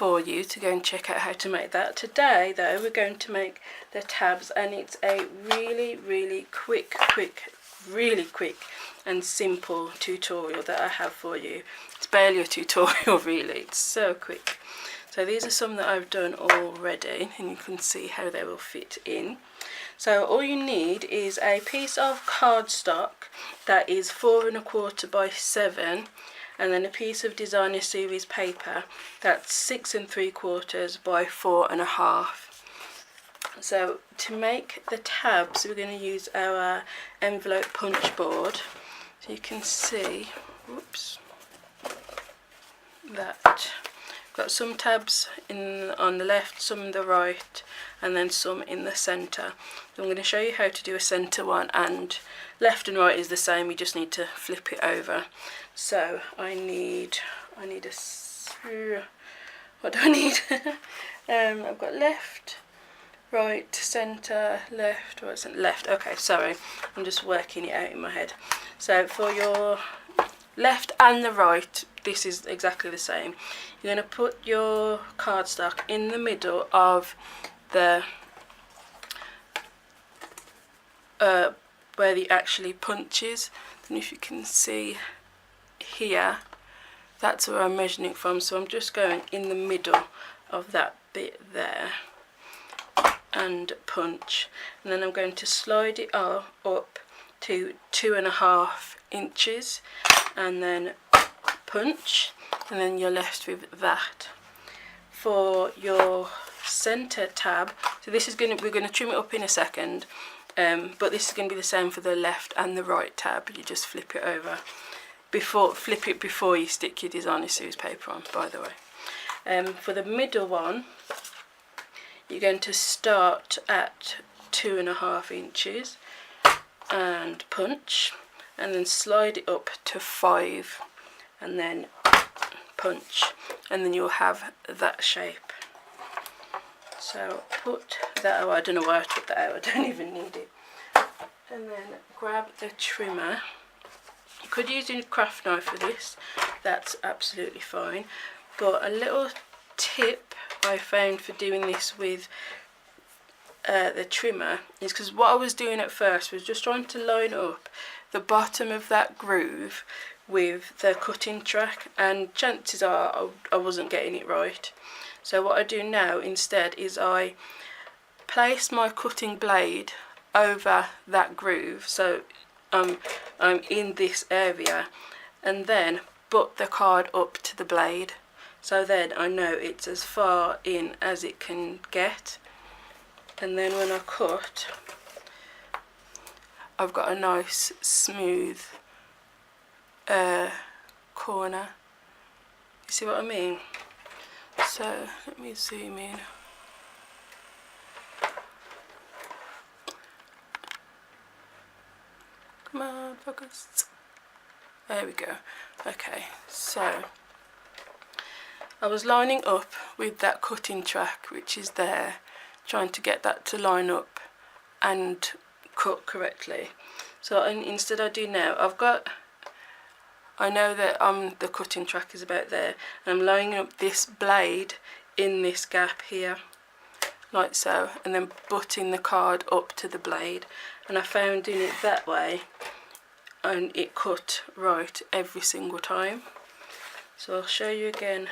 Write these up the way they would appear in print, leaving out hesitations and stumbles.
for you to go and check out how to make that. Today though we're going to make the tabs, and it's a really quick and simple tutorial that I have for you. It's barely a tutorial really, it's so quick. So these are some that I've done already, and you can see how they will fit in. So all you need is a piece of cardstock that is 4 1/4 by 7, and then a piece of designer series paper that's 6 3/4 by 4 1/2. So to make the tabs we're going to use our envelope punch board. So you can see, whoops, that got some tabs on the left, some on the right, and then some in the centre. So I'm going to show you how to do a centre one, and left and right is the same, you just need to flip it over. So I need a, what do I need? I've got left, right, centre, left, right, centre, left. Okay, sorry, I'm just working it out in my head. So for your left and the right, this is exactly the same. You're going to put your cardstock in the middle of the where the actually punches. And if you can see here, that's where I'm measuring it from, so I'm just going in the middle of that bit there and punch, and then I'm going to slide it up to 2 1/2 inches and then punch, and then you're left with that. For your center tab, so this is we're going to trim it up in a second, but this is going to be the same for the left and the right tab. You just flip it over before you stick your designer series paper on, by the way. For the middle one, you're going to start at 2 1/2 inches and punch, and then slide it up to 5 and then punch, and then you'll have that shape. So put that, oh, I don't know why I took that out, I don't even need it. And then grab the trimmer. You could use a craft knife for this, that's absolutely fine, but a little tip I found for doing this with the trimmer is because what I was doing at first was just trying to line up the bottom of that groove with the cutting track, and chances are I wasn't getting it right. So what I do now instead is I place my cutting blade over that groove, so I'm in this area, and then butt the card up to the blade, so then I know it's as far in as it can get, and then when I cut I've got a nice smooth corner. You see what I mean? So let me zoom in. Come on, focus. There we go. Okay, so I was lining up with that cutting track which is there, trying to get that to line up and cut correctly. So instead I do now, I know that the cutting track is about there, and I'm lining up this blade in this gap here, like so, and then butting the card up to the blade, and I found doing it that way and it cut right every single time. So I'll show you again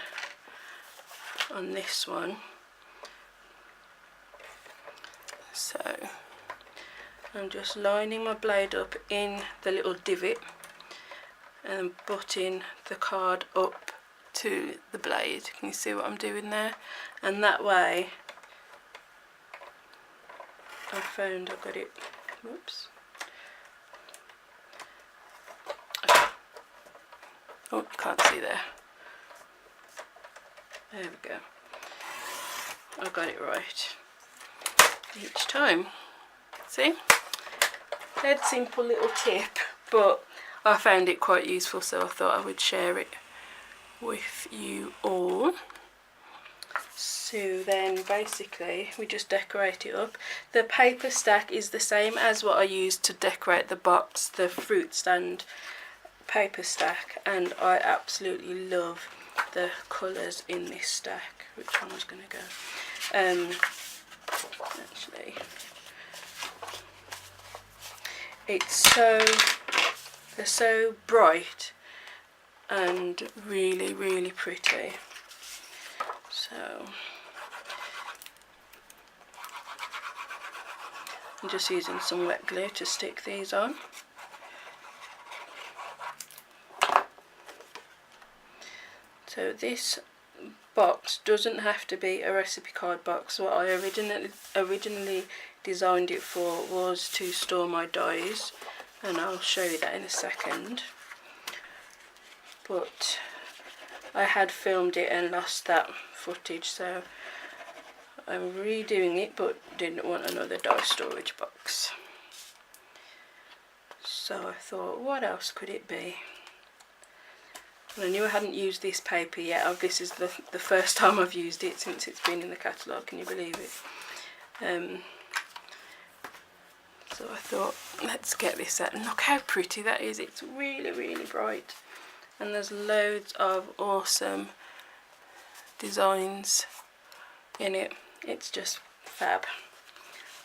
on this one. So I'm just lining my blade up in the little divot and butting the card up to the blade. Can you see what I'm doing there? And that way I found I've got it, whoops, oh, you can't see there, there we go, I got it right each time. See, dead simple little tip, but I found it quite useful, so I thought I would share it with you all. So then basically we just decorate it up. The paper stack is the same as what I used to decorate the box, the fruit stand paper stack, and I absolutely love the colours in this stack. Which one was going to go? Actually, they're so bright and really, really pretty. So I'm just using some wet glue to stick these on. So this box doesn't have to be a recipe card box. What I originally designed it for was to store my dies, and I'll show you that in a second. But I had filmed it and lost that footage, so I'm redoing it, but didn't want another die storage box. So I thought, what else could it be? And I knew I hadn't used this paper yet. This is the first time I've used it since it's been in the catalogue, can you believe it? So I thought, let's get this out. And look how pretty that is. It's really, really bright. And there's loads of awesome designs in it. It's just fab.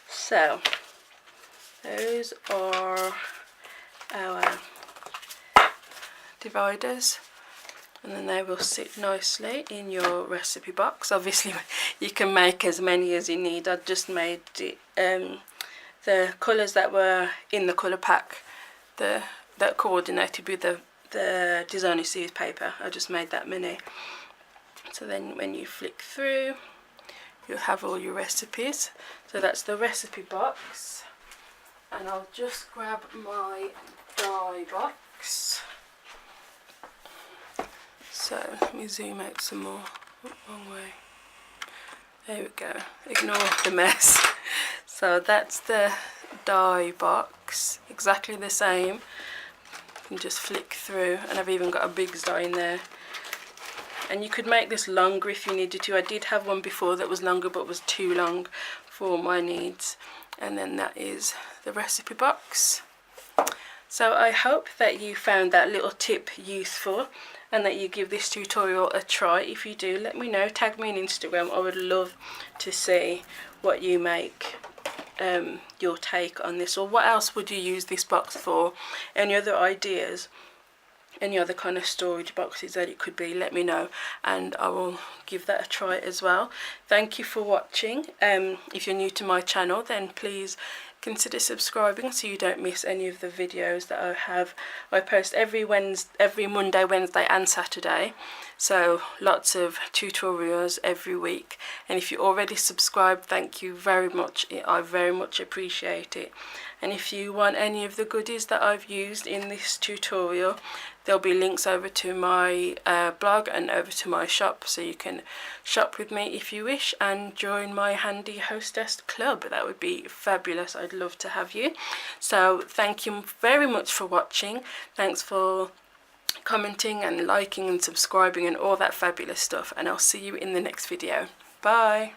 So those are our dividers, and then they will sit nicely in your recipe box. Obviously you can make as many as you need. I just made it, the colours that were in the colour pack that coordinated with the designer series paper. I just made that many. So then when you flick through, you'll have all your recipes. So that's the recipe box, and I'll just grab my die box. So let me zoom out some more. Wrong way. There we go. Ignore the mess. So that's the die box, exactly the same. You can just flick through, and I've even got a big die in there. And you could make this longer if you needed to. I did have one before that was longer, but was too long for my needs. And then that is the recipe box. So I hope that you found that little tip useful, and that you give this tutorial a try. If you do, let me know. Tag me on Instagram. I would love to see what you make, your take on this, or what else would you use this box for. Any other ideas, any other kind of storage boxes that it could be, let me know, and I will give that a try as well. Thank you for watching. If you're new to my channel, then please consider subscribing so you don't miss any of the videos that I have. I post every Monday, Wednesday and Saturday, so lots of tutorials every week. And if you're already subscribed, thank you very much. I very much appreciate it. And if you want any of the goodies that I've used in this tutorial, there'll be links over to my blog and over to my shop, so you can shop with me if you wish and join my handy hostess club. That would be fabulous. I'd love to have you. So thank you very much for watching. Thanks for commenting and liking and subscribing and all that fabulous stuff, and I'll see you in the next video. Bye.